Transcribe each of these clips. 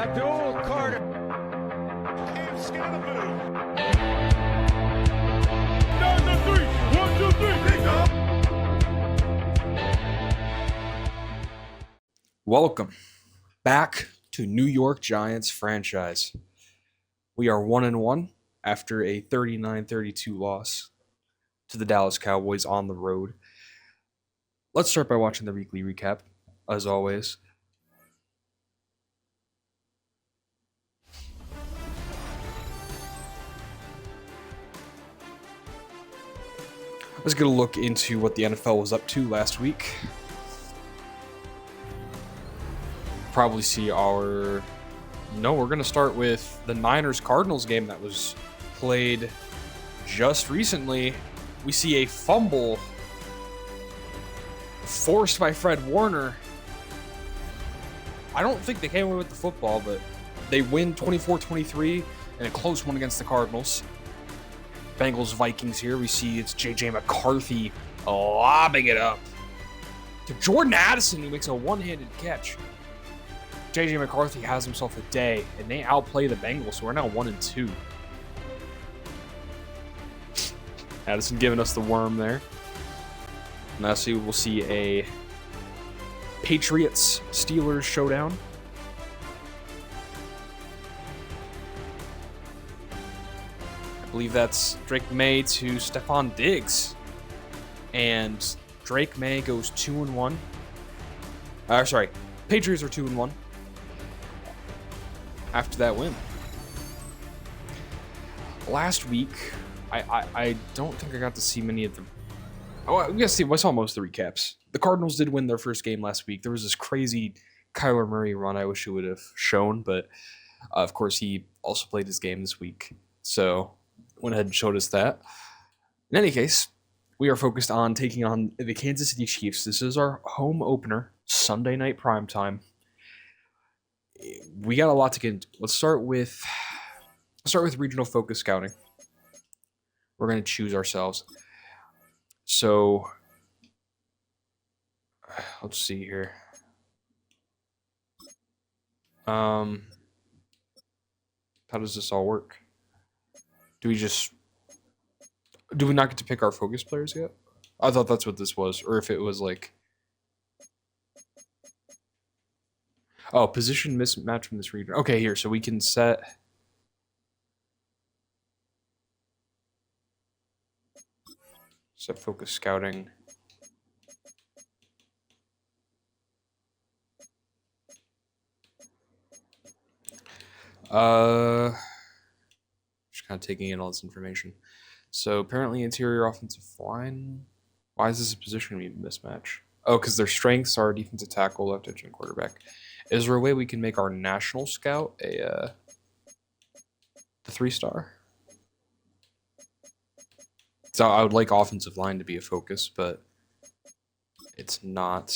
Abdul Carter. Cam Scanaboo. Down the three. 1, 2, 3. Big dog. Welcome back to New York Giants franchise. We are 1-1 after a 39-32 loss to the Dallas Cowboys on the road. Let's start by watching the weekly recap, as always. Let's get a look into what the NFL was up to last week. Probably see we're going to start with the Niners-Cardinals game that was played just recently. We see a fumble forced by Fred Warner. I don't think they came away with the football, but they win 24-23 in a close one against the Cardinals. Bengals-Vikings here. We see it's J.J. McCarthy lobbing it up to Jordan Addison, who makes a one-handed catch. J.J. McCarthy has himself a day, and they outplay the Bengals, so we're now 1-2. Addison giving us the worm there. And lastly, we'll see a Patriots-Steelers showdown. I believe that's Drake May to Stephon Diggs. And Drake May goes 2-1. Patriots are 2-1 after that win. Last week, I don't think I got to see many of them. Oh, I saw most of the recaps. The Cardinals did win their first game last week. There was this crazy Kyler Murray run I wish it would have shown, but of course he also played his game this week. So went ahead and showed us that. In any case, we are focused on taking on the Kansas City Chiefs. This is our home opener, Sunday Night Primetime. We got a lot to get into. Let's start with regional focus scouting. We're going to choose ourselves. So, let's see here. How does this all work? Do we not get to pick our focus players yet? I thought that's what this was, or if it was like, oh, position mismatch from this region. Okay, here, so we can set focus scouting. Just kind of taking in all this information. So apparently interior offensive line. Why is this a position mismatch? Oh, because their strengths are defensive tackle, left edge, and quarterback. Is there a way we can make our national scout the 3-star? So I would like offensive line to be a focus, but it's not.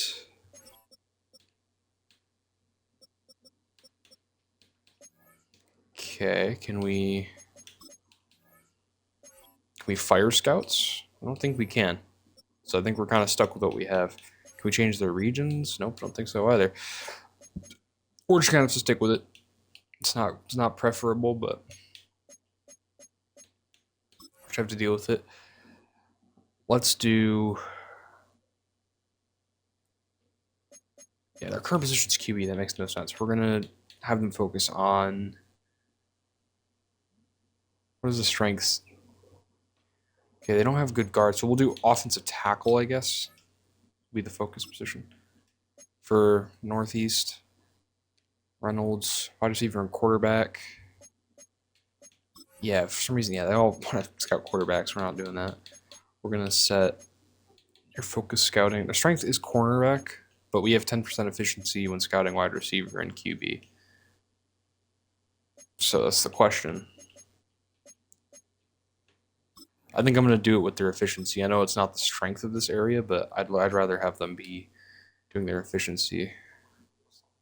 Okay, can we fire scouts? I don't think we can. So I think we're kind of stuck with what we have. Can we change their regions? Nope, don't think so either. We're just gonna have to stick with it. It's not preferable, but we just have to deal with it. Let's do. Yeah, their current position's QB. That makes no sense. We're gonna have them focus on. What is the strengths? Okay, they don't have good guards, so we'll do offensive tackle, I guess. Be the focus position for Northeast. Reynolds, wide receiver, and quarterback. Yeah, for some reason, yeah, they all want to scout quarterbacks. We're not doing that. We're gonna set your focus scouting. Their strength is cornerback, but we have 10% efficiency when scouting wide receiver and QB. So that's the question. I think I'm going to do it with their efficiency. I know it's not the strength of this area, but I'd rather have them be doing their efficiency.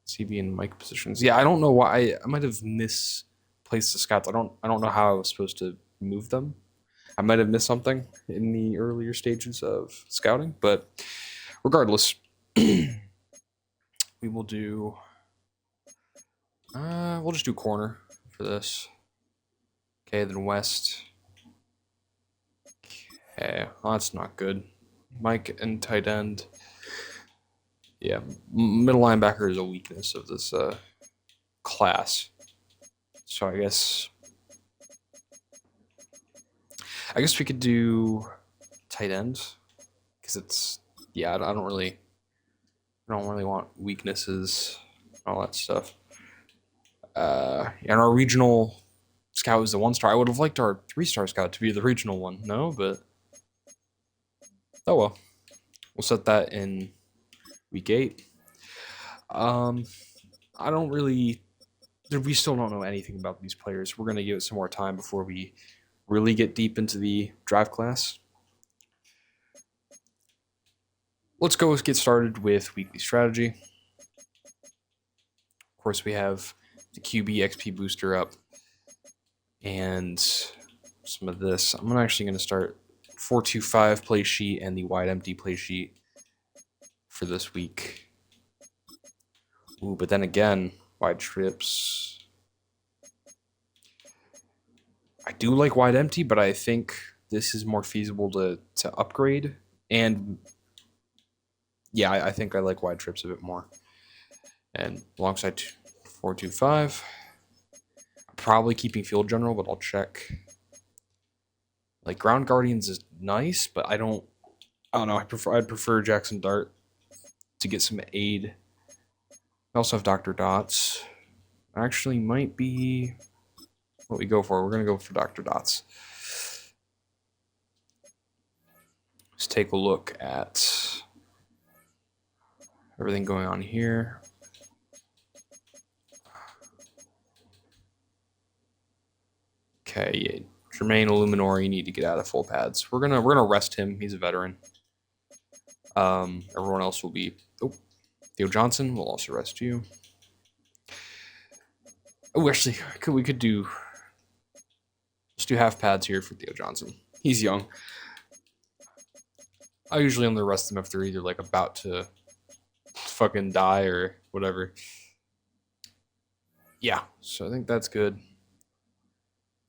CB and Mike positions. Yeah, I don't know why. I might have misplaced the scouts. I don't know how I was supposed to move them. I might have missed something in the earlier stages of scouting, but regardless, we will do We'll just do corner for this. Okay, then west. Okay, well, that's not good. Mike and tight end. Yeah, middle linebacker is a weakness of this class. So I guess we could do tight end because it's I don't really want weaknesses, all that stuff. And our regional scout is the 1-star. I would have liked our 3-star scout to be the regional one. No, but oh well. We'll set that in week 8. I don't really. We still don't know anything about these players. We're gonna give it some more time before we really get deep into the draft class. Let's get started with weekly strategy. Of course, we have the QB XP booster up and some of this. I'm actually going to start 4-2-5 play sheet and the wide empty play sheet for this week. Ooh, but then again, wide trips. I do like wide empty, but I think this is more feasible to upgrade. And yeah, I think I like wide trips a bit more. And alongside 4-2-5, I'm probably keeping field general, but I'll check. Like ground guardians is nice, but I don't know. I'd prefer Jackson Dart to get some aid. I also have Dr. Dots. Actually, might be what we go for. We're gonna go for Dr. Dots. Let's take a look at everything going on here. Okay, yeah. Jermaine Illuminor, you need to get out of full pads. We're gonna rest him. He's a veteran. Everyone else will be. Oh, Theo Johnson will also rest you. Oh, actually, we could do. Let's do half pads here for Theo Johnson. He's young. I usually only rest them if they're either like about to fucking die or whatever. Yeah, so I think that's good.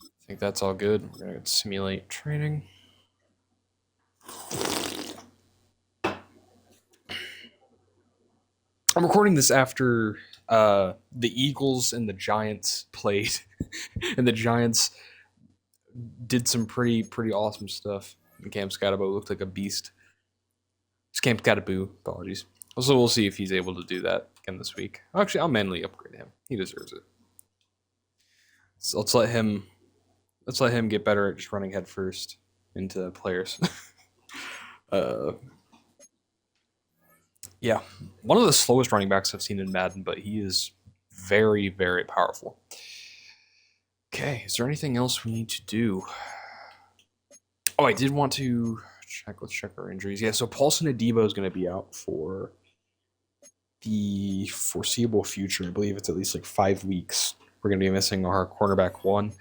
I think that's all good. We're gonna simulate training. I'm recording this after the Eagles and the Giants played, and the Giants did some pretty awesome stuff. And Cam Scatterbo looked like a beast. It's Cam Scatterbo, apologies. Also, we'll see if he's able to do that again this week. Actually, I'll manually upgrade him. He deserves it. So let's let him get better at just running head first into players. Yeah, one of the slowest running backs I've seen in Madden, but he is very, very powerful. Okay, is there anything else we need to do? Oh, I did want to check. Let's check our injuries. Yeah, so Paulson Adebo is going to be out for the foreseeable future. I believe it's at least like 5 weeks. We're going to be missing our cornerback 1.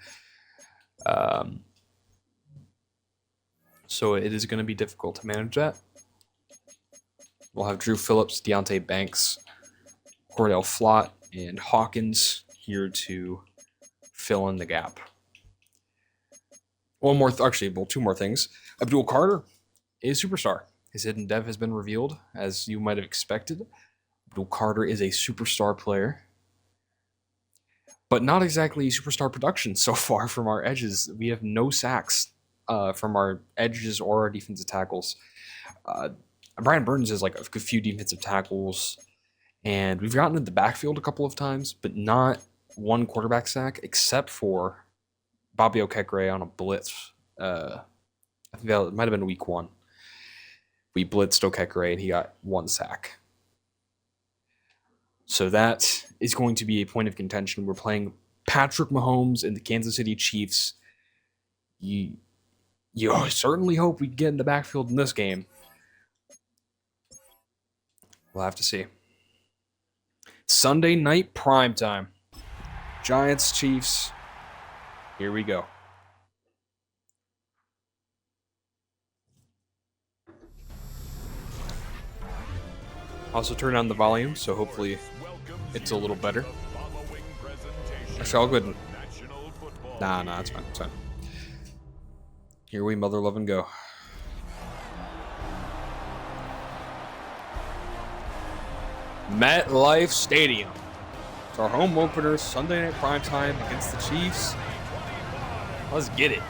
So it is going to be difficult to manage that. We'll have Drew Phillips, Deontay Banks, Cordell Flott, and Hawkins here to fill in the gap. Two more things. Abdul Carter is a superstar. His hidden dev has been revealed, as you might have expected. Abdul Carter is a superstar player, but not exactly superstar production so far from our edges. We have no sacks from our edges or our defensive tackles. Brian Burns has like a few defensive tackles, and we've gotten in the backfield a couple of times, but not one quarterback sack, except for Bobby Okekere on a blitz. I think that might have been week 1. We blitzed Okekere, and he got 1 sack. So that is going to be a point of contention. We're playing Patrick Mahomes and the Kansas City Chiefs. You certainly hope we get in the backfield in this game. We'll have to see. Sunday Night Primetime. Giants, Chiefs. Here we go. Also turn on the volume, so hopefully it's a little better. Actually, I'll go ahead and... Nah, it's fine, it's fine. Here we mother love and go. MetLife Stadium. It's our home opener, Sunday Night Primetime against the Chiefs. Let's get it.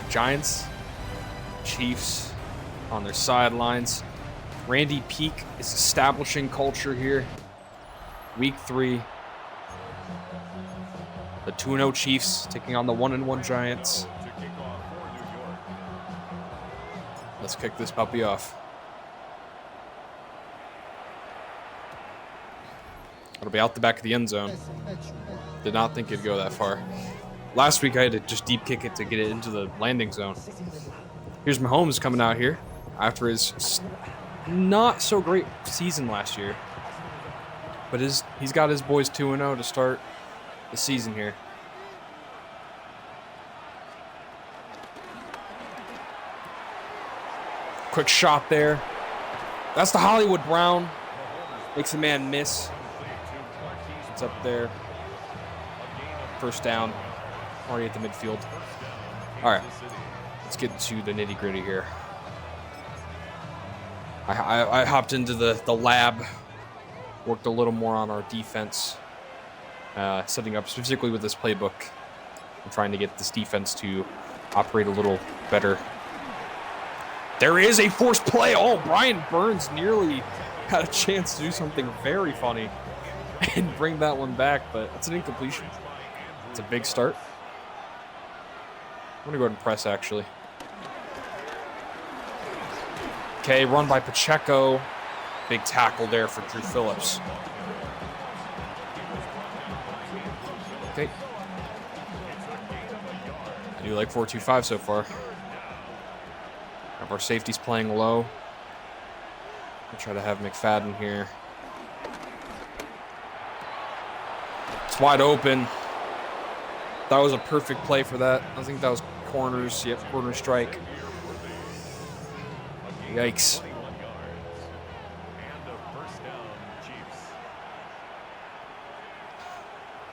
Giants, Chiefs on their sidelines. Randy Peak is establishing culture here. Week 3. The 2-0 Chiefs taking on the 1-1 Giants. Let's kick this puppy off. It'll be out the back of the end zone. Did not think it'd go that far. Last week I had to just deep kick it to get it into the landing zone. Here's Mahomes coming out here after his not so great season last year. But he's got his boys 2-0 to start the season here. Quick shot there. That's the Hollywood Brown. Makes a man miss. It's up there. First down. Already at the midfield. All right. Let's get to the nitty-gritty here. I hopped into the lab. Worked a little more on our defense. Setting up specifically with this playbook. I'm trying to get this defense to operate a little better. There is a forced play. Oh, Brian Burns nearly had a chance to do something very funny and bring that one back, but it's an incompletion. It's a big start. I'm going to go ahead and press, actually. Okay, run by Pacheco. Big tackle there for Drew Phillips. Okay. I do like 4-2-5 so far. Have our safeties playing low. I'll try to have McFadden here. It's wide open. That was a perfect play for that. I think that was corners. Yep, corner strike. Yikes.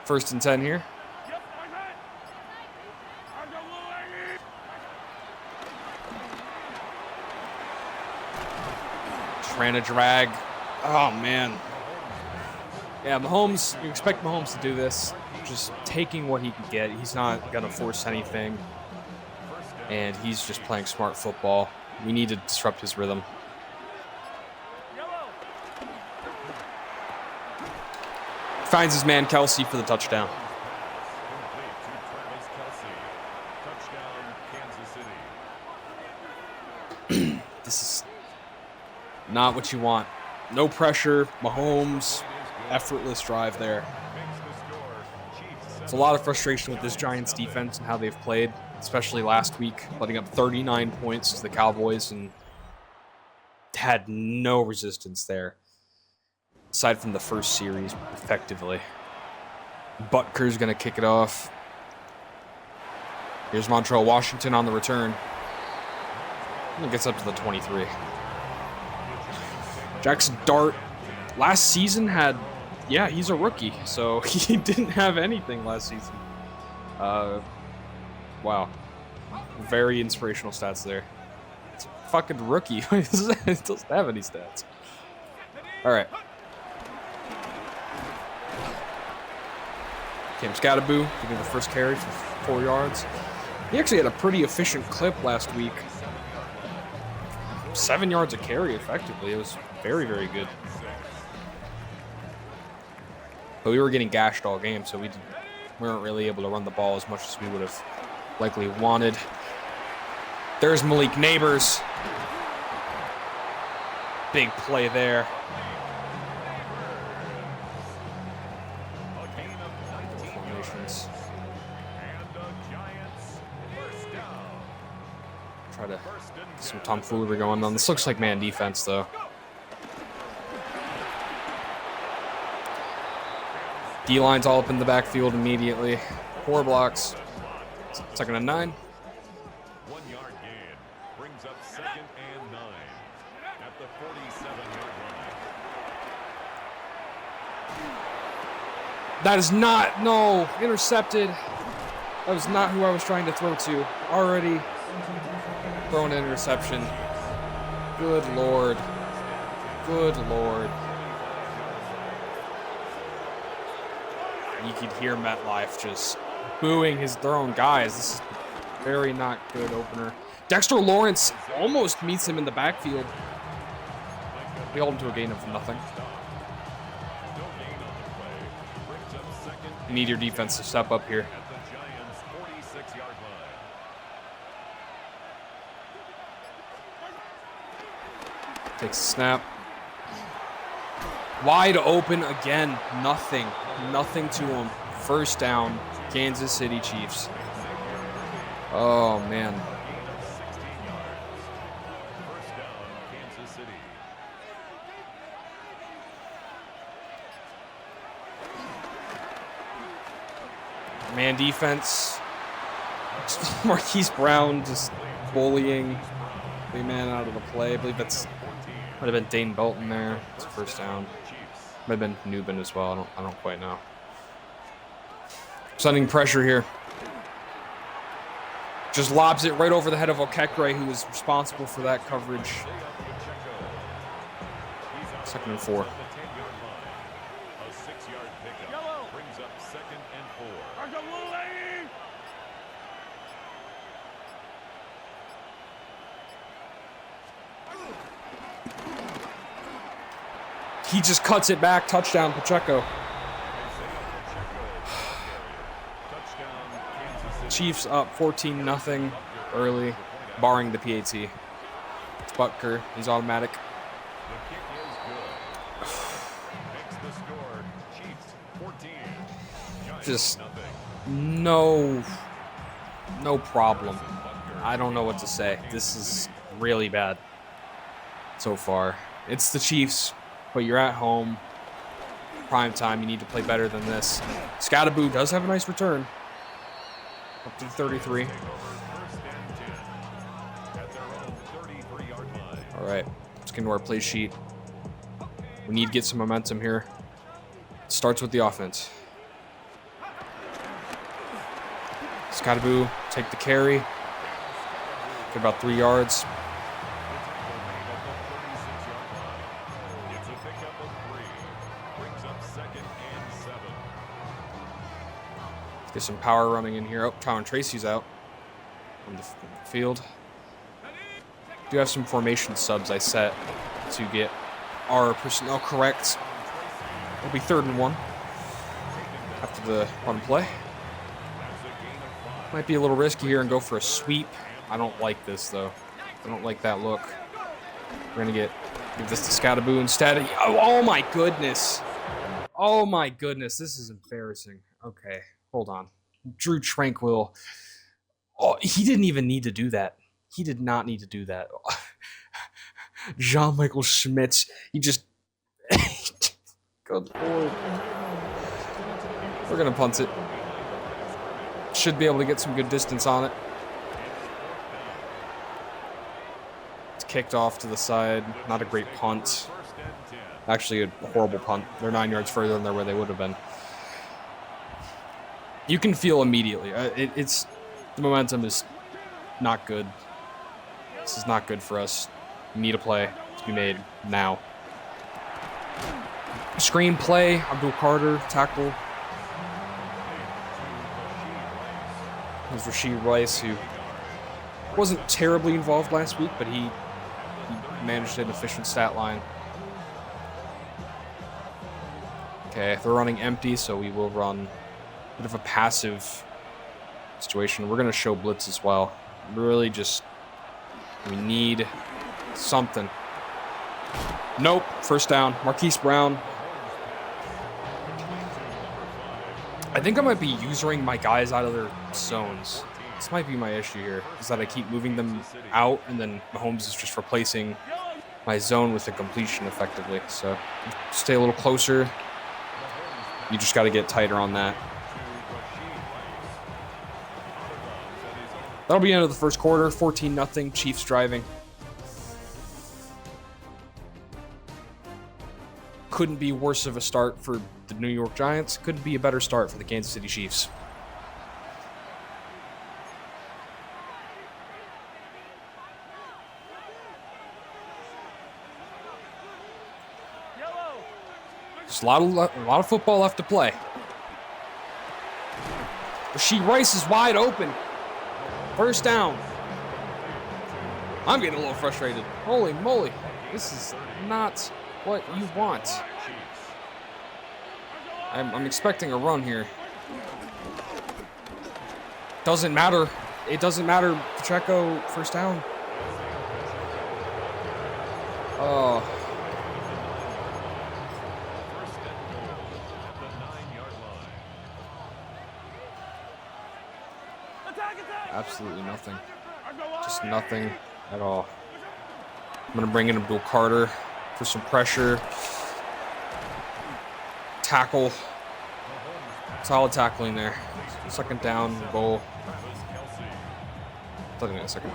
First and 10 here. Trying to drag. Oh, man. Yeah, Mahomes, you expect Mahomes to do this. Just taking what he can get. He's not going to force anything. And he's just playing smart football. We need to disrupt his rhythm. Finds his man Kelsey for the touchdown. This is not what you want. No pressure. Mahomes. Effortless drive there. It's a lot of frustration with this Giants defense and how they've played, especially last week, letting up 39 points to the Cowboys and had no resistance there, aside from the first series, effectively. Butker's going to kick it off. Here's Montreal Washington on the return. And it gets up to the 23. Jackson Dart, last season had... Yeah, he's a rookie, so he didn't have anything last season. Wow. Very inspirational stats there. It's a fucking rookie. He doesn't have any stats. All right. Cam Scattaboo getting the first carry for 4 yards. He actually had a pretty efficient clip last week. 7 yards a carry, effectively. It was very, very good. But we were getting gashed all game, so we weren't really able to run the ball as much as we would have likely wanted. There's Malik Neighbors. Big play there. Formations. Try to some tomfoolery going on. This looks like man defense, though. D-line's all up in the backfield immediately. 4 blocks. 2nd and 9. 1 yard gain. Brings up 2nd and 9 at the 47-yard line. That is not, no, intercepted. That was not who I was trying to throw to. Already thrown an interception. Good Lord. Good Lord. You could hear MetLife just booing their own guys. This is very not good opener. Dexter Lawrence almost meets him in the backfield. We hold him to a gain of nothing. You need your defense to step up here. Takes a snap. Wide open again. Nothing. Nothing to him. 1st down. Kansas City Chiefs. Oh, man. Man defense. Marquise Brown just bullying the man out of the play. I believe that's might have been Dane Belton there. It's a 1st down. Might have been Newbin as well. I don't quite know. Sending pressure here. Just lobs it right over the head of Okekre, who was responsible for that coverage. 2nd and 4. He just cuts it back. Touchdown, Pacheco. Chiefs up 14-0 early, barring the PAT. It's Butker. He's automatic. Just no problem. I don't know what to say. This is really bad so far. It's the Chiefs, but you're at home. Prime time. You need to play better than this. Scattaboo does have a nice return. Up to the 33. All right, let's get into our play sheet. We need to get some momentum here. It starts with the offense. Scattaboo, take the carry. Get about 3 yards. Get some power running in here. Oh, Tyron Tracy's out on the field. Do have some formation subs I set to get our personnel correct. It'll be 3rd and 1 after the run play. Might be a little risky here and go for a sweep. I don't like this though. I don't like that look. We're gonna give this to Scattaboo instead. Oh my goodness. Oh my goodness. This is embarrassing. Okay. Hold on. Drew Tranquil. Oh, he didn't even need to do that. He did not need to do that. Jean-Michael Schmitz. He just... Good Lord. We're going to punt it. Should be able to get some good distance on it. It's kicked off to the side. Not a great punt. Actually, a horrible punt. They're 9 yards further than where they would have been. You can feel immediately. The momentum is not good. This is not good for us. We need a play to be made now. Screen play. Abdul Carter tackle. There's Rashee Rice, who wasn't terribly involved last week, but he managed an efficient stat line. Okay, they're running empty, so we will run bit of a passive situation. We're going to show blitz as well. Really just, we need something. Nope, 1st down. Marquise Brown. I think I might be using my guys out of their zones. This might be my issue here, is that I keep moving them out, and then Mahomes is just replacing my zone with a completion effectively. So stay a little closer. You just got to get tighter on that. That'll be the end of the first quarter. 14-0. Chiefs driving. Couldn't be worse of a start for the New York Giants. Couldn't be a better start for the Kansas City Chiefs. There's a lot of football left to play. Rashee Rice is wide open. First down. I'm getting a little frustrated. Holy moly. This is not what you want. I'm expecting a run here. Doesn't matter. It doesn't matter. Pacheco, first down. Oh. Absolutely nothing. Just nothing at all. I'm going to bring in Abdul Carter for some pressure. Tackle. Solid tackling there. Second down, goal. Second down. Second.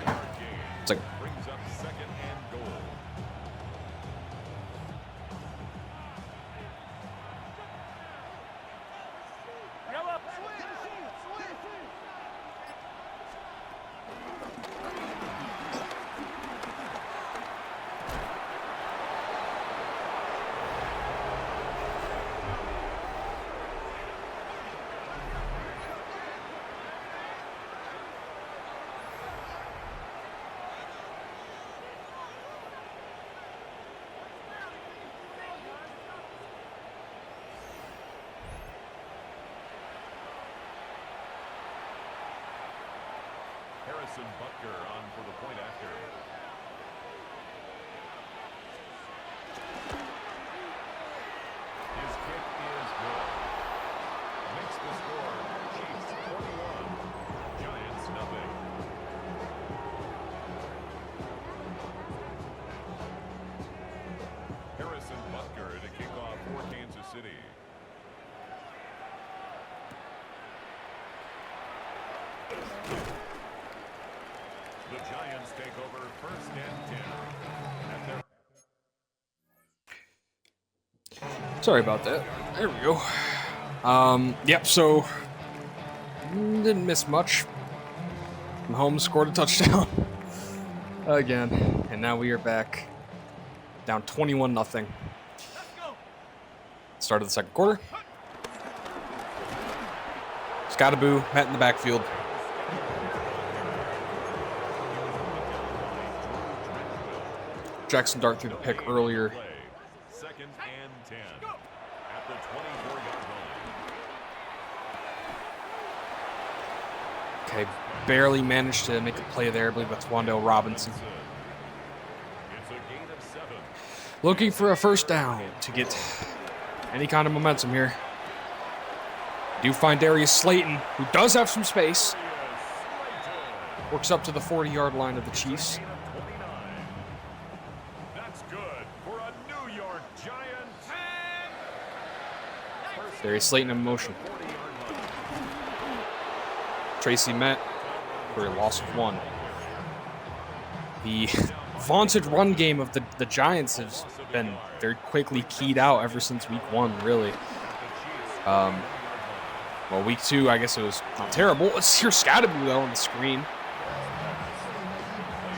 Butker on for the point after. His kick is good. Makes the score. Chiefs 21. Giants nothing. Harrison Butker to kick off for Kansas City. The Giants take over first and 10. Sorry about that. There we go. Yep, so didn't miss much. Mahomes scored a touchdown again, and now we are back down 21-0. Start of the second quarter. Scottaboo met in the backfield. Jackson Dart threw the pick earlier. Second and 10 at the 24-yard line. Okay, barely managed to make a play there. I believe that's Wan'Dale Robinson. It's a gain of 7. Looking for a first down to get any kind of momentum here. Do find Darius Slayton, who does have some space. Works up to the 40-yard line of the Chiefs. That's good for a New York Giants. Darius Slayton in motion. Tracy met for a loss of 1. The vaunted run game of the Giants has been very quickly keyed out ever since week 1, really. Well, week 2, I guess it was not terrible. Let's hear Scottaboo, though, on the screen.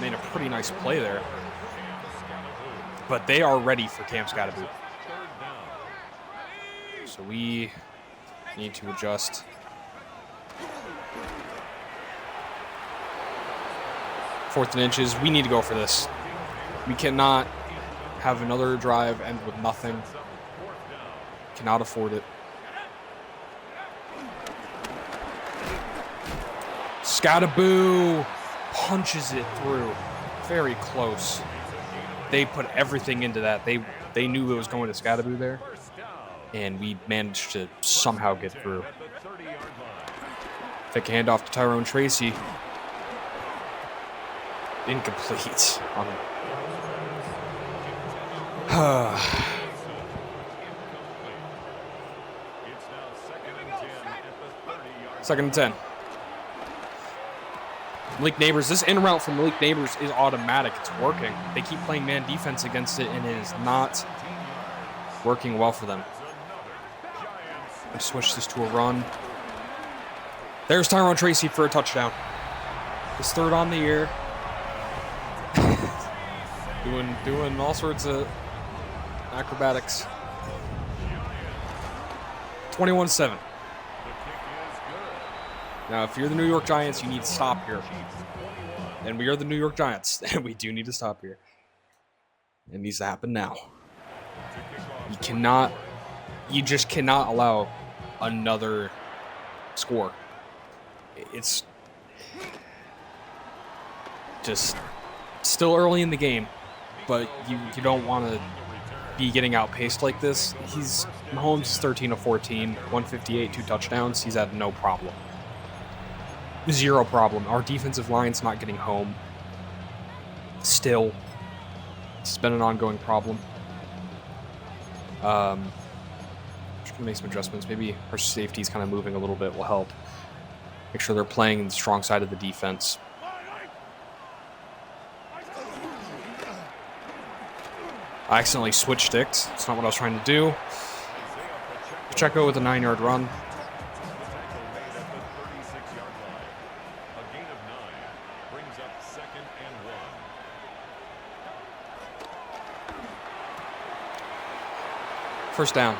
Made a pretty nice play there. But they are ready for Cam Scottaboo. So we need to adjust. 4th and inches. We need to go for this. We cannot have another drive end with nothing. Cannot afford it. Scottaboo punches it through. Very close. They put everything into that. They knew it was going to Scottaboo there. And we managed to somehow get through. Fake handoff to Tyrone Tracy. Incomplete. 2nd and 10. Malik Neighbors, this in route from Malik Neighbors is automatic. It's working. They keep playing man defense against it, and it is not working well for them. I switch this to a run. There's Tyrone Tracy for a touchdown. His 3rd on the year. doing all sorts of acrobatics. 21-7. Now, if you're the New York Giants, you need to stop here. And we are the New York Giants, and we do need to stop here. It needs to happen now. You just cannot allow another score. It's just still early in the game, but you don't want to be getting outpaced like this. Mahomes is 13 of 14, 158, 2 touchdowns. He's had no problem. 0 problem. Our defensive line's not getting home. Still. It's been an ongoing problem. Just gonna make some adjustments. Maybe our safety's kind of moving a little bit will help. Make sure they're playing the strong side of the defense. I accidentally switched sticks. That's not what I was trying to do. Pacheco with a 9-yard run. First down.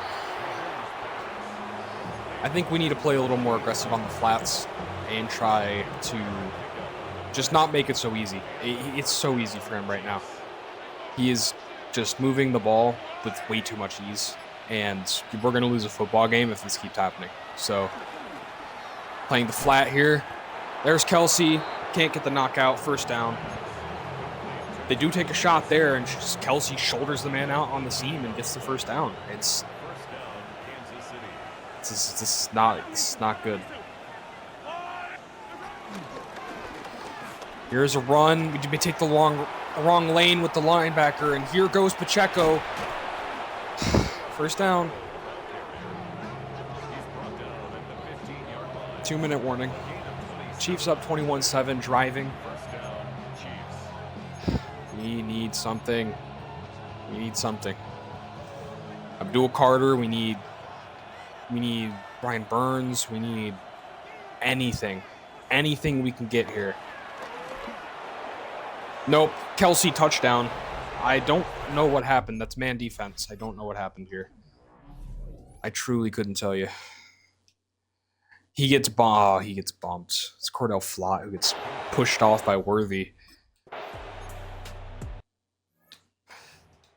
I think we need to play a little more aggressive on the flats and try to just not make it so easy. It's so easy for him right now. He is just moving the ball with way too much ease, and we're going to lose a football game if this keeps happening. So, playing the flat here. There's Kelsey. Can't get the knockout. First down. They do take a shot there, and Kelsey shoulders the man out on the seam and gets the first down. This is not good. Here's a run. We may take the wrong lane with the linebacker, and here goes Pacheco. First down. 2-minute warning. Chiefs up 21-7, driving. We need something. We need something. Abdul Carter, we need Brian Burns, we need anything. Anything we can get here. Nope. Kelsey touchdown. I don't know what happened. That's man defense. I don't know what happened here. I truly couldn't tell you. He gets bumped. It's Cordell Flott who gets pushed off by Worthy.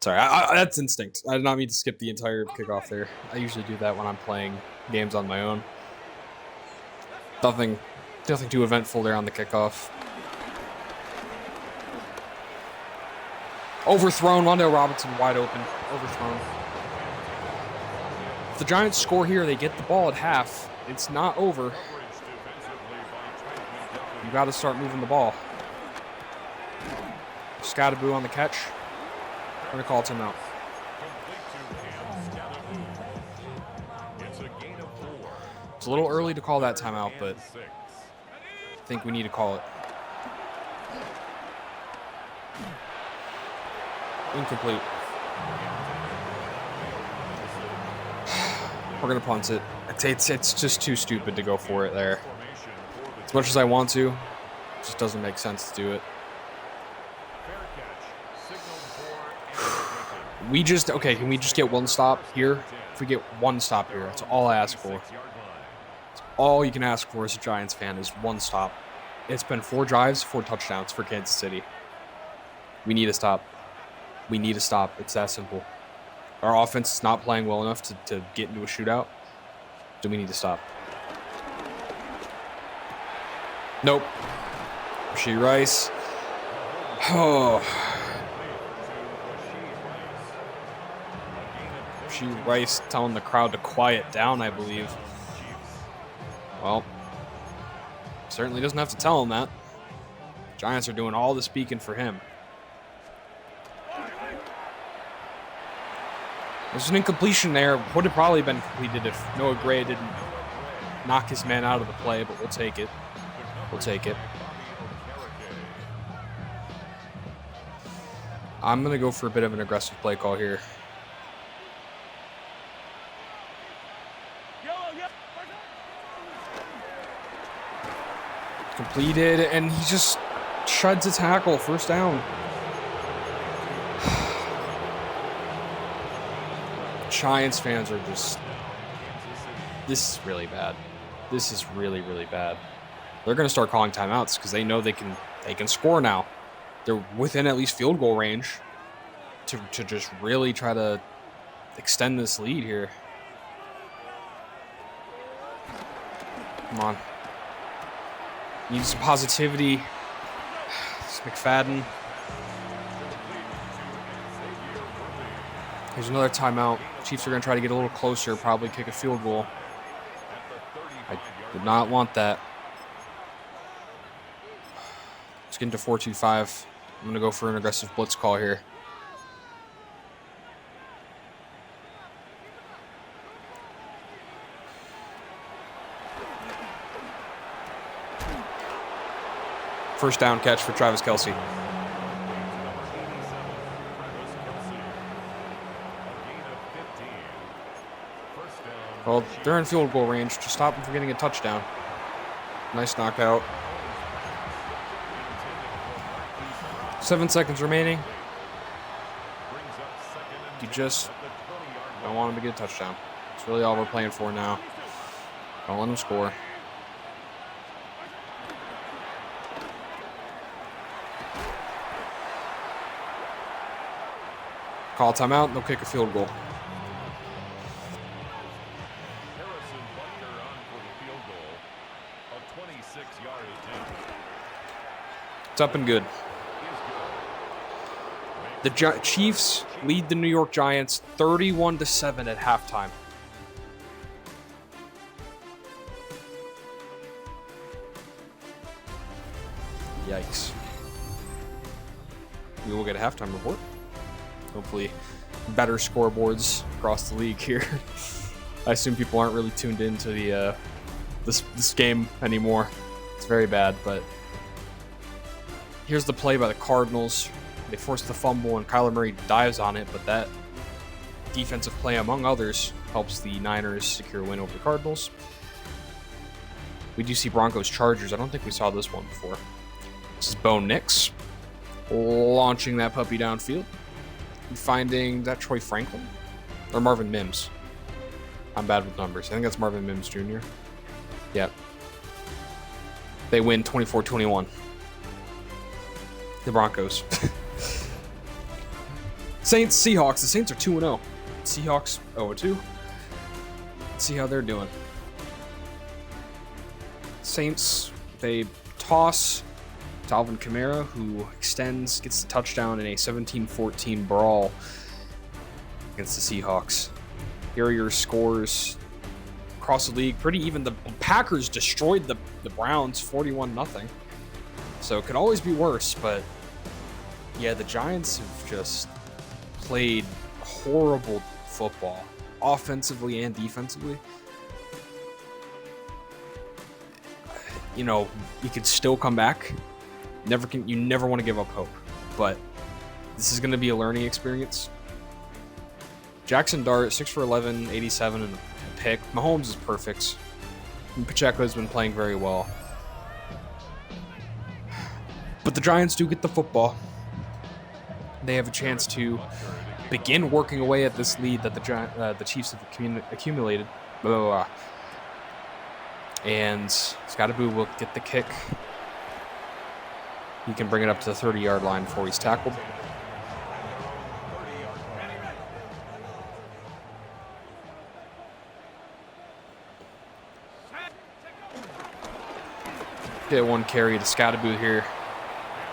Sorry, that's instinct. I did not mean to skip the entire kickoff there. I usually do that when I'm playing games on my own. Nothing too eventful there on the kickoff. Overthrown. Wandale Robinson wide open. Overthrown. If the Giants score here, they get the ball at half. It's not over. You got to start moving the ball. Scattaboo on the catch. I'm going to call timeout. It's a little early to call that timeout, but I think we need to call it. Incomplete. We're going to punt it. It's just too stupid to go for it there. As much as I want to, it just doesn't make sense to do it. Can we just get one stop here? If we get one stop here, that's all I ask for. That's all you can ask for as a Giants fan is one stop. It's been 4 drives, 4 touchdowns for Kansas City. We need to stop. We need to stop. It's that simple. Our offense is not playing well enough to get into a shootout, so we need to stop. Nope. Rashee Rice. Oh. Rashee Rice telling the crowd to quiet down, I believe. Well, certainly doesn't have to tell him that. Giants are doing all the speaking for him. There's an incompletion there. Would have probably been completed if Noah Gray didn't knock his man out of the play, but we'll take it. We'll take it. I'm going to go for a bit of an aggressive play call here. Completed, and he just shreds a tackle. First down. Giants fans are just... This is really bad. This is really, really bad. They're going to start calling timeouts because they know they can score now. They're within at least field goal range to just really try to extend this lead here. Come on. Need some positivity. It's McFadden. Here's another timeout. Chiefs are going to try to get a little closer, probably kick a field goal. I did not want that. Let's get into 4-2-5. I'm going to go for an aggressive blitz call here. First down catch for Travis Kelce. Well, they're in field goal range to stop them from getting a touchdown. Nice knockout. 7 seconds remaining. You just don't want them to get a touchdown. That's really all we're playing for now. Don't let them score. Call timeout, they'll kick a field goal. It's up and good. The Chiefs lead the New York Giants 31-7 at halftime. Yikes. We will get a halftime report. Hopefully better scoreboards across the league here. I assume people aren't really tuned into the this game anymore. It's very bad, but here's the play by the Cardinals. They force the fumble and Kyler Murray dives on it, but that defensive play, among others, helps the Niners secure a win over the Cardinals. We do see Broncos Chargers. I don't think we saw this one before. This is Bo Nix launching that puppy downfield. Finding that Troy Franklin or Marvin Mims. I'm bad with numbers. I think that's Marvin Mims Jr. Yep. They win 24-21. The Broncos. Saints, Seahawks. The Saints are 2-0. Seahawks 0-2. Let's see how they're doing. Saints, they toss to Alvin Kamara, who extends, gets the touchdown in a 17-14 brawl against the Seahawks. Harrier scores across the league pretty even. The Packers destroyed the Browns 41-0. So it could always be worse, but yeah, the Giants have just played horrible football, offensively and defensively. You know, you could still come back. You never want to give up hope, but this is going to be a learning experience. Jackson Dart, 6 for 11, 87, and a pick. Mahomes is perfect. And Pacheco has been playing very well. But the Giants do get the football. They have a chance to begin working away at this lead that the Chiefs have accumulated. Blah, blah, blah. And Scottaboo will get the kick. He can bring it up to the 30-yard line before he's tackled. Get one carry to Scottaboo here.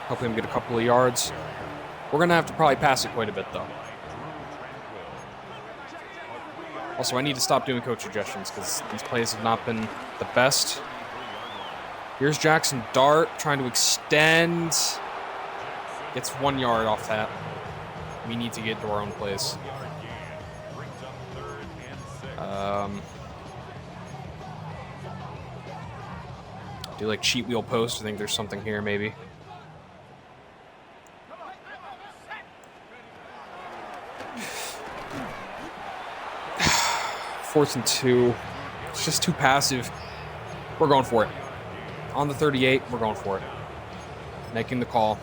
Hopefully him get a couple of yards. We're going to have to probably pass it quite a bit, though. Also, I need to stop doing coach suggestions because these plays have not been the best. Here's Jackson Dart trying to extend. Gets 1 yard off that. We need to get to our own plays. Do like cheat wheel post. I think there's something here maybe. Fourth and 2. It's just too passive. We're going for it. On the 38, we're going for it. Making the call.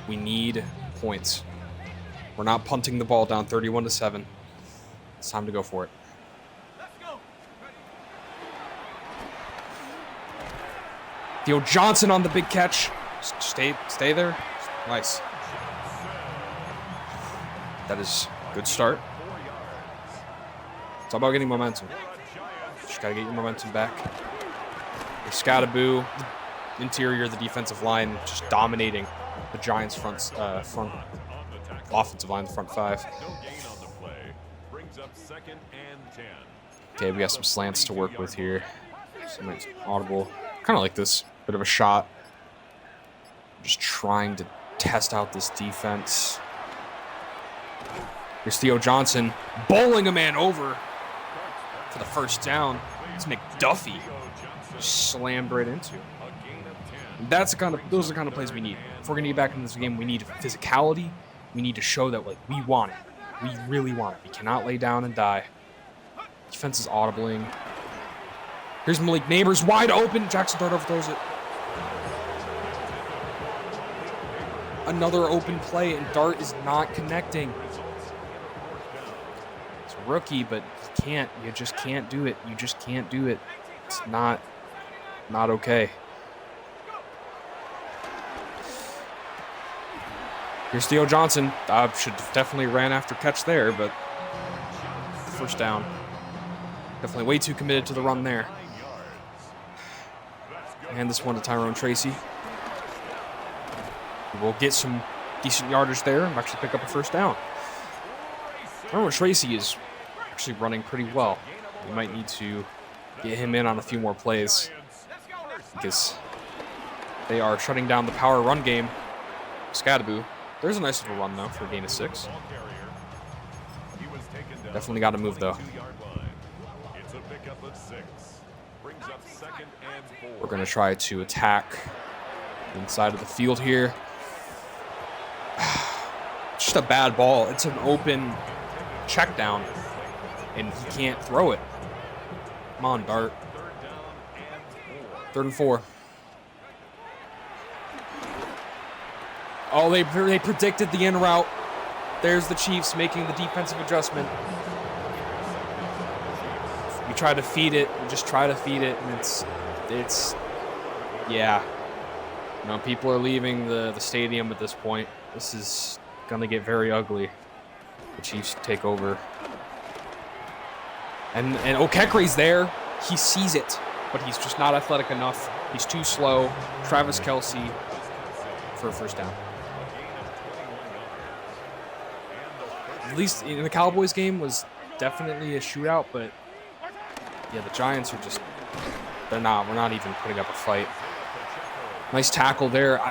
We need points. We're not punting the ball down 31-7. It's time to go for it. Theo Johnson on the big catch. Stay there. Nice. That is a good start. It's all about getting momentum. Just gotta get your momentum back. Scattaboo, interior of the defensive line, just dominating the Giants' front offensive line, the front five. Okay, we got some slants to work with here. Some nice audible, kind of like this, bit of a shot. Just trying to test out this defense. Here's Theo Johnson bowling a man over for the first down. It's McDuffie slammed right into. Those are the kind of plays we need. If we're gonna get back into this game, we need physicality. We need to show that like we want it. We really want it. We cannot lay down and die. Defense is audibling. Here's Malik Neighbors wide open. Jackson Dart overthrows it. Another open play, and Dart is not connecting. It's a rookie, but you can't. You just can't do it. You just can't do it. It's not okay. Here's Theo Johnson. Should have definitely ran after catch there, but first down. Definitely way too committed to the run there. Hand this one to Tyrone Tracy. We'll get some decent yardage there and actually pick up a first down. Tyrone Tracy is actually running pretty well. We might need to get him in on a few more plays because they are shutting down the power run game. Scattaboo. There's a nice little run, though, for a gain of 6. Definitely got to move, though. We're going to try to attack inside of the field here. Just a bad ball. It's an open check down, and he can't throw it. Come on, Dart. 3rd and 4. Oh, they predicted the in route. There's the Chiefs making the defensive adjustment. We try to feed it. We just try to feed it, and it's yeah. You know, people are leaving the stadium at this point. This is gonna get very ugly. The Chiefs take over, and Okekre's there. He sees it, but he's just not athletic enough. He's too slow. Travis Kelce for a first down. At least in the Cowboys game was definitely a shootout, but yeah, the Giants are just, we're not even putting up a fight. Nice tackle there.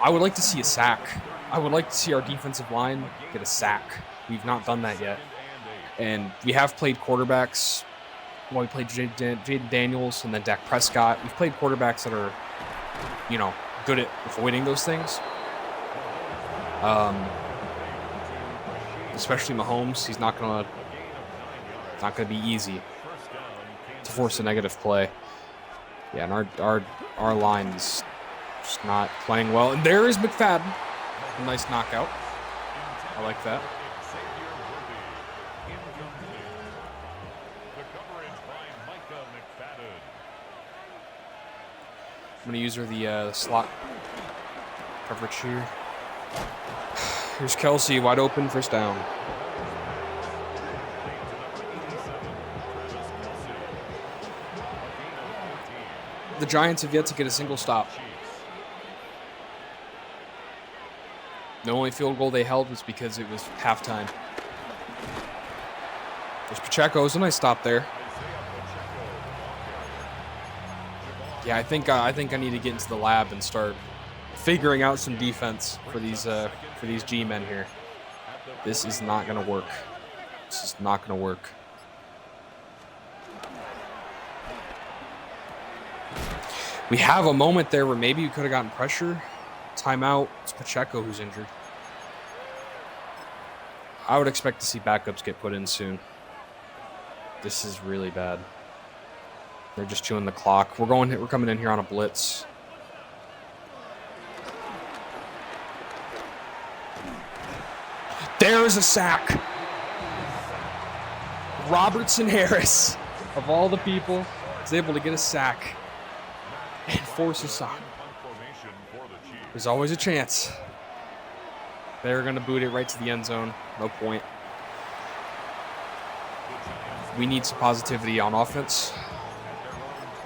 I would like to see a sack. I would like to see our defensive line get a sack. We've not done that yet. And we have played quarterbacks. Well, we played Jaden Daniels and then Dak Prescott. We've played quarterbacks that are, you know, good at avoiding those things. Especially Mahomes, he's not gonna be easy to force a negative play. Yeah, and our line is just not playing well. And there is McFadden, a nice knockout. I like that. I'm gonna use the slot coverage here. Here's Kelce, wide open, first down. The Giants have yet to get a single stop. The only field goal they held was because it was halftime. There's Pacheco. It's a nice stop there. Yeah, I think I need to get into the lab and start figuring out some defense for these G-men here. This is not going to work. This is not going to work. We have a moment there where maybe we could have gotten pressure. Timeout. It's Pacheco who's injured. I would expect to see backups get put in soon. This is really bad. They're just chewing the clock. We're coming in here on a blitz. There's a sack. Robertson Harris, of all the people, is able to get a sack and force a stop. There's always a chance. They're going to boot it right to the end zone. No point. We need some positivity on offense.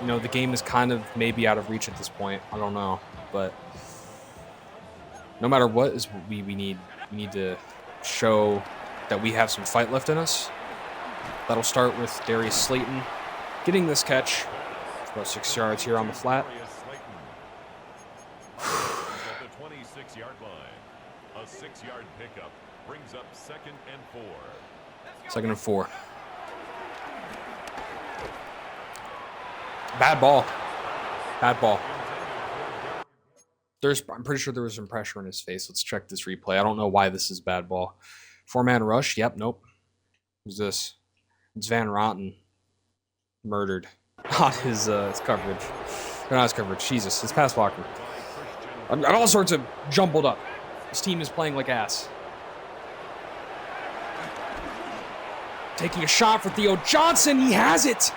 You know, the game is kind of maybe out of reach at this point. I don't know. But no matter what is we need. We need to show that we have some fight left in us. That'll start with Darius Slayton getting this catch. It's about 6 yards here on the flat. At the 26-yard line, a 6-yard pickup brings up 2nd and 4. 2nd and 4. Bad ball. Bad ball. I'm pretty sure there was some pressure in his face. Let's check this replay. I don't know why this is bad ball. 4-man rush. Yep, nope. Who's this? It's Van Rotten. Murdered. Not his coverage. Not his coverage. Jesus, his pass blocker. I've got all sorts of jumbled up. This team is playing like ass. Taking a shot for Theo Johnson. He has it.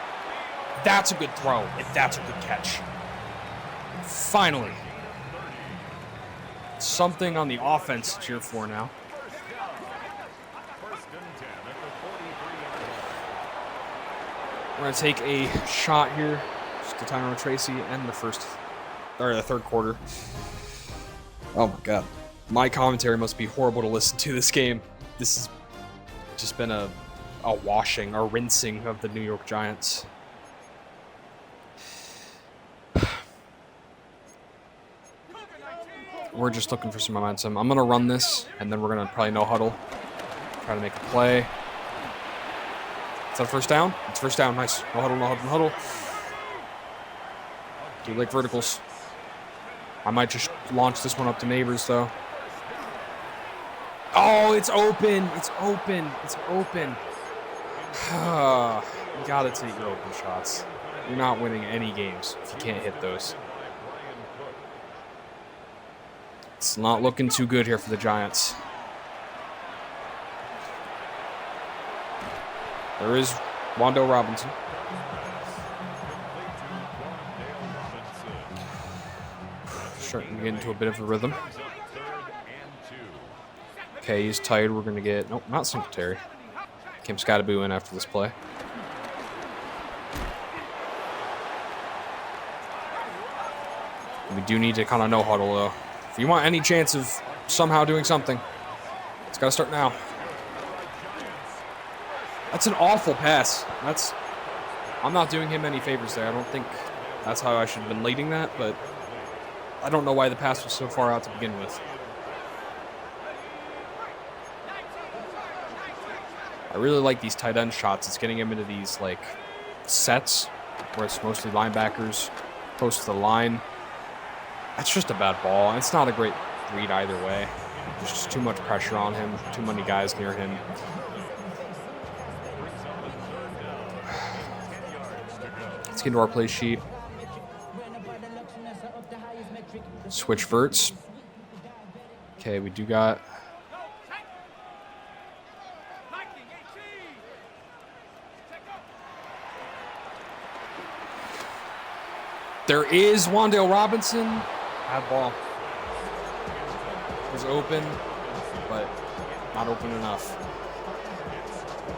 That's a good throw. And that's a good catch. Finally. Something on the offense to cheer for now. We're going to take a shot here. Just to Tyrone Tracy and the third quarter. Oh my God. My commentary must be horrible to listen to this game. This has just been a washing, a rinsing of the New York Giants. We're just looking for some momentum. I'm going to run this, and then we're going to probably no huddle. Try to make a play. Is that a first down? It's first down. Nice. No huddle, no huddle, no huddle. Do like verticals. I might just launch this one up to Neighbors, though. Oh, it's open. It's open. It's open. You got to take your open shots. You're not winning any games if you can't hit those. It's not looking too good here for the Giants. There is Wando Robinson. Starting to get into a bit of a rhythm. Okay, he's tired. We're going to get... Nope, not Singletary. Kim Scottaboo in after this play. We do need to kind of no huddle, though. If you want any chance of somehow doing something, it's got to start now. That's an awful pass. I'm not doing him any favors there. I don't think that's how I should have been leading that, but I don't know why the pass was so far out to begin with. I really like these tight end shots. It's getting him into these like sets where it's mostly linebackers close to the line. That's just a bad ball. And it's not a great read either way. There's just too much pressure on him. Too many guys near him. Let's get into our play sheet. Switch verts. Okay, we do got... There is Wandale Robinson. Bad ball. It was open, but not open enough.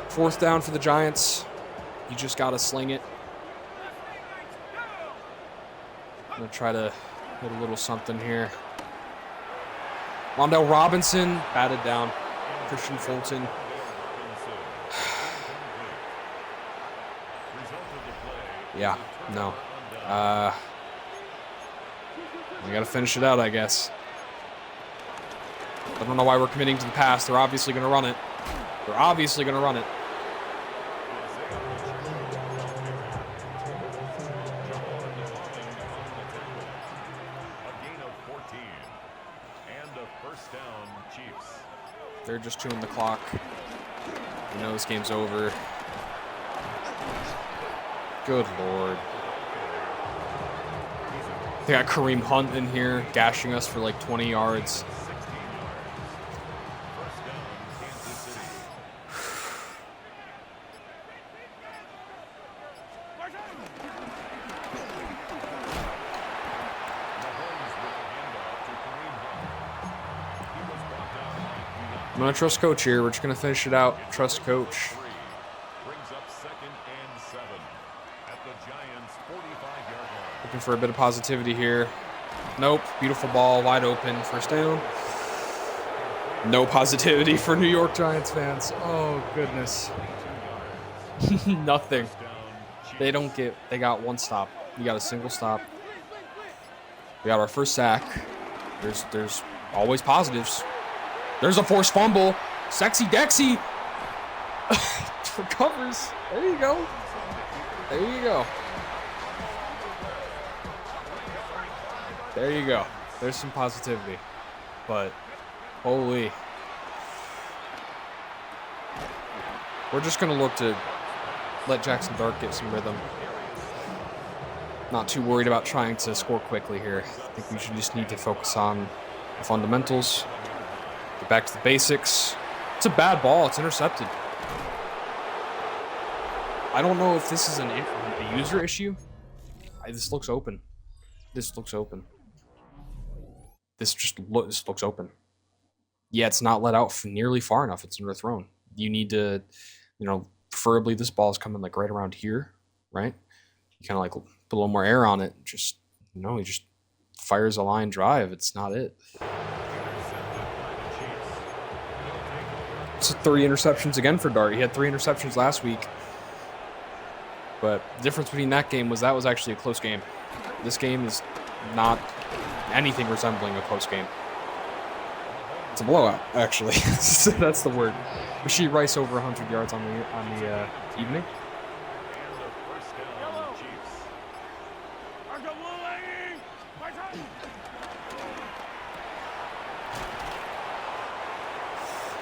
4th down for the Giants. You just got to sling it. I'm going to try to hit a little something here. Wandale Robinson batted down. Christian Fulton. Yeah, no. We got to finish it out, I guess. I don't know why we're committing to the pass. They're obviously going to run it. They're obviously going to run it. first down, Chiefs. They're just chewing the clock. You know this game's over. Good Lord. They got Kareem Hunt in here, gashing us for like 20 yards. 16 yards. First down, Kansas City. Mahomes with the handoff to Kareem Hunt. He was brought down by I'm going to trust Coach here. We're just going to finish it out. Trust Coach. brings up 2nd and 7 at the Giants' 45-yard line. Looking for a bit of positivity here. Nope. Beautiful ball. Wide open. First down. No positivity for New York Giants fans. Oh, goodness. Nothing. They don't get... They got one stop. We got a single stop. We got our first sack. There's always positives. There's a forced fumble. Sexy Dexy recovers. There you go. There you go. There you go. There's some positivity. But, holy. We're just going to look to let Jackson Dart get some rhythm. Not too worried about trying to score quickly here. I think we should just need to focus on the fundamentals. Get back to the basics. It's a bad ball. It's intercepted. I don't know if this is a user issue. This looks open. This looks open. This looks open. Yeah, it's not let out nearly far enough. It's underthrown. You need to, preferably this ball is coming like right around here, right? You kind of like put a little more air on it. Just, he just fires a line drive. It's not it. It's 3 interceptions again for Dart. He had 3 interceptions last week. But the difference between that was actually a close game. This game is not anything resembling a close game. It's a blowout, actually. That's the word. Rashid Rice over 100 yards on the evening.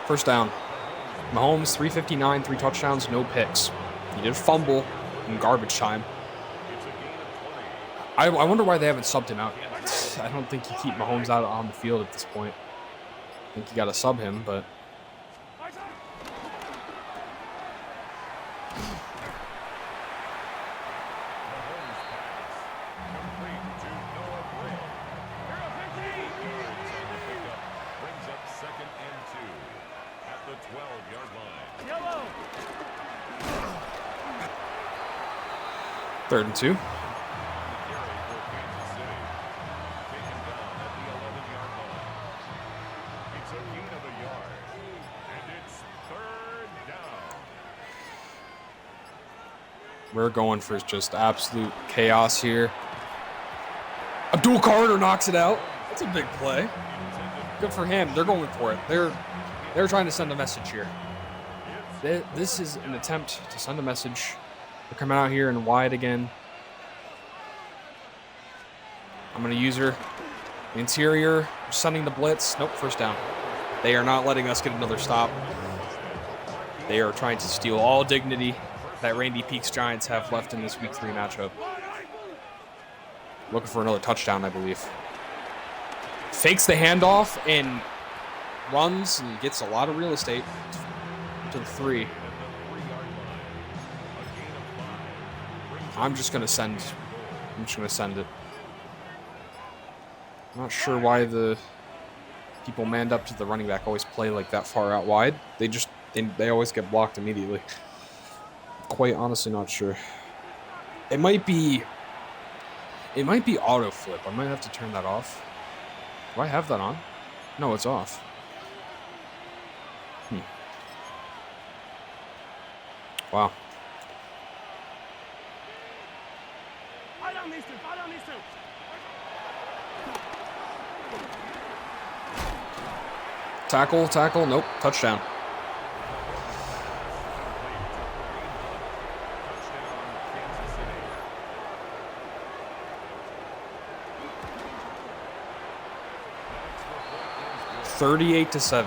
First down. Mahomes, 359, 3 touchdowns, no picks. He did fumble in garbage time. I wonder why they haven't subbed him out yet. I don't think you keep Mahomes out on the field at this point. I think you got to sub him, but... Brings up 2nd and 2 at the 12-yard line. 3rd and 2. We're going for just absolute chaos here. Abdul Carter knocks it out. That's a big play. Good for him. They're going for it. They're trying to send a message here. This is an attempt to send a message. They're coming out here in wide again. I'm going to use her. Interior, sending the blitz. Nope, first down. They are not letting us get another stop. They are trying to steal all dignity that Randy Peaks Giants have left in this Week 3 matchup. Looking for another touchdown, I believe. Fakes the handoff and runs and gets a lot of real estate to the 3. I'm just going to send it. I'm not sure why the people manned up to the running back always play like that far out wide. They always get blocked immediately. Quite honestly not sure. It might be auto flip. I might have to turn that off. Do I have that on? No, it's off. Wow. Tackle, nope, touchdown. 38-7.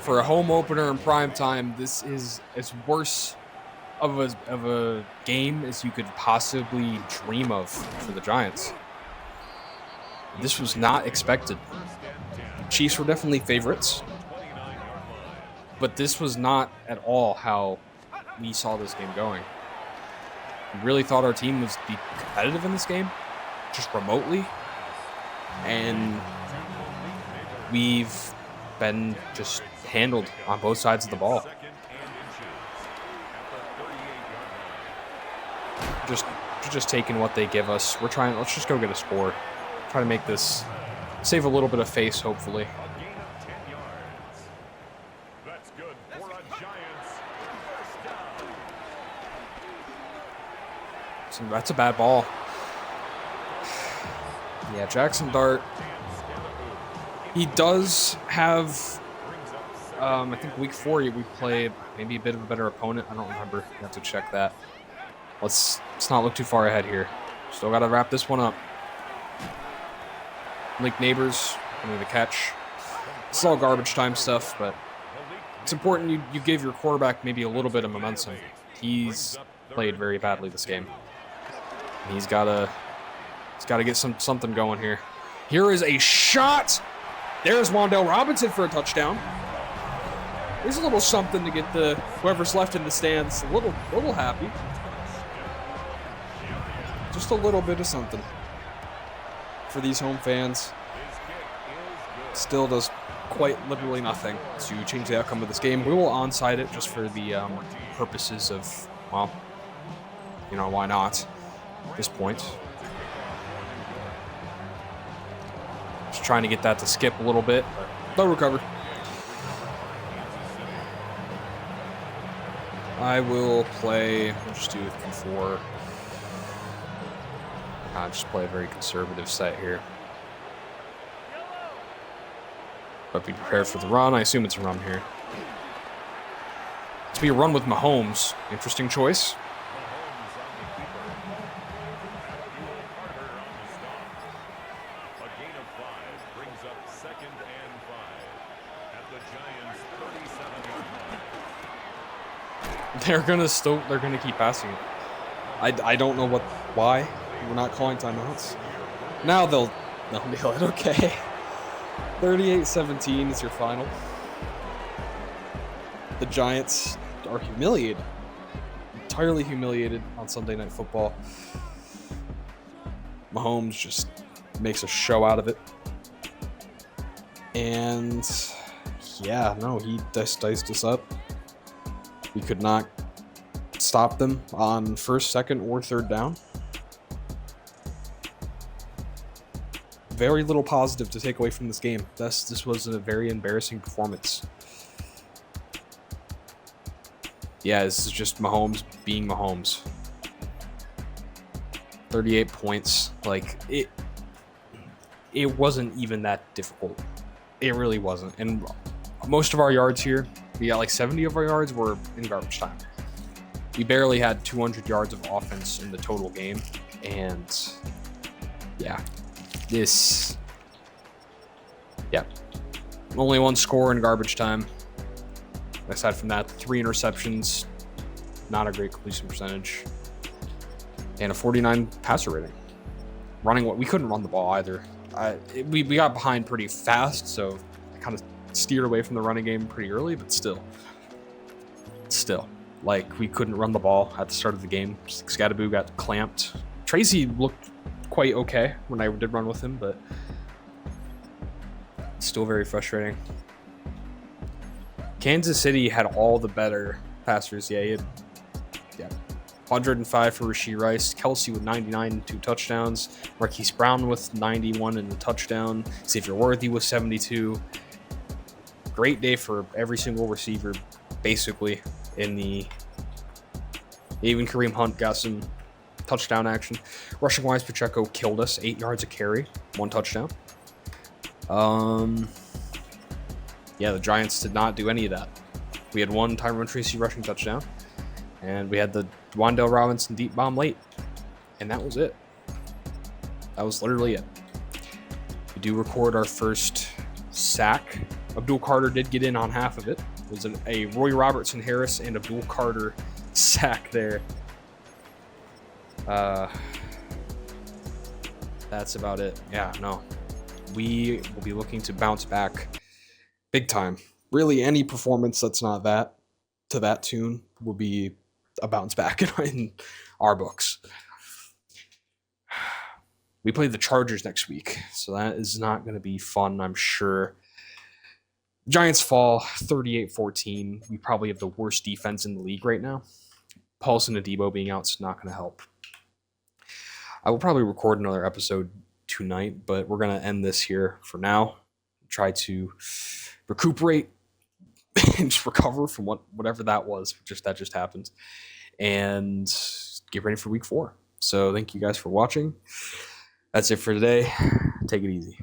For a home opener in prime time, this is as worse of a game as you could possibly dream of for the Giants. This was not expected. The Chiefs were definitely favorites, but this was not at all how we saw this game going. We really thought our team would be competitive in this game, just remotely, and we've been just handled on both sides of the ball. Just taking what they give us. Let's just go get a score. Try to make this, save a little bit of face, hopefully. That's good for a Giants first down. So that's a bad ball. Yeah, Jackson Dart. He does have, I think week 4 we played maybe a bit of a better opponent. I don't remember. You have to check that. Let's not look too far ahead here. Still got to wrap this one up. Link Neighbors, under the catch. It's all garbage time stuff, but it's important you give your quarterback maybe a little bit of momentum. He's played very badly this game. He's got to get something going here. Here is a shot. There's Wan'Dale Robinson for a touchdown. There's a little something to get whoever's left in the stands a little happy. Just a little bit of something for these home fans. Still does quite literally nothing to change the outcome of this game. We will onside it just for the purposes of, well, why not at this point. Just trying to get that to skip a little bit, but they'll recover. I will play, we'll just do 4. Just play a very conservative set here. But be prepared for the run. I assume it's a run here. It's be a run with Mahomes. Interesting choice. A gain of 5 brings up 2nd and 5 at the Giants' 37-yard line. They're gonna keep passing it. I don't know why we're not calling timeouts. Now they'll nail it. Okay. 38-17 is your final. The Giants are humiliated. Entirely humiliated on Sunday Night Football. Mahomes just makes a show out of it. And yeah, no, he diced us up. We could not stop them on 1st, 2nd, or 3rd down. Very little positive to take away from this game. This was a very embarrassing performance. Yeah, this is just Mahomes being Mahomes. 38 points. Like, it wasn't even that difficult. It really wasn't. And most of our yards here, we got like 70 of our yards were in garbage time. We barely had 200 yards of offense in the total game. And yeah. Only 1 score in garbage time. Aside from that, 3 interceptions, not a great completion percentage, and a 49 passer rating. We couldn't run the ball either. We got behind pretty fast, so I kind of steered away from the running game pretty early, but still, like, we couldn't run the ball at the start of the game. Scattaboo got clamped. Tracy looked quite okay when I did run with him, but still very frustrating. Kansas City had all the better passers. Yeah, 105 for Rashee Rice. Kelsey with 99 and 2 touchdowns. Marquise Brown with 91 and a touchdown. Xavier Worthy with 72. Great day for every single receiver, basically. Even Kareem Hunt got some touchdown action. Rushing-wise, Pacheco killed us. 8 yards a carry, 1 touchdown. Yeah, the Giants did not do any of that. We had 1 Tyrone Tracy rushing touchdown, and we had the Wan'Dale Robinson deep bomb late. And that was it. That was literally it. We do record our first sack. Abdul Carter did get in on half of it. It was a Roy Robertson Harris and Abdul Carter sack there. That's about it. Yeah, no. We will be looking to bounce back big time. Really, any performance that's not that to that tune will be a bounce back in our books. We play the Chargers next week, so that is not going to be fun, I'm sure. Giants fall 38-14. We probably have the worst defense in the league right now. Paulson and Debo being out is not going to help. I will probably record another episode tonight, but we're going to end this here for now. Try to recuperate and just recover from whatever that was. That just happened. And get ready for week 4. So thank you guys for watching. That's it for today. Take it easy.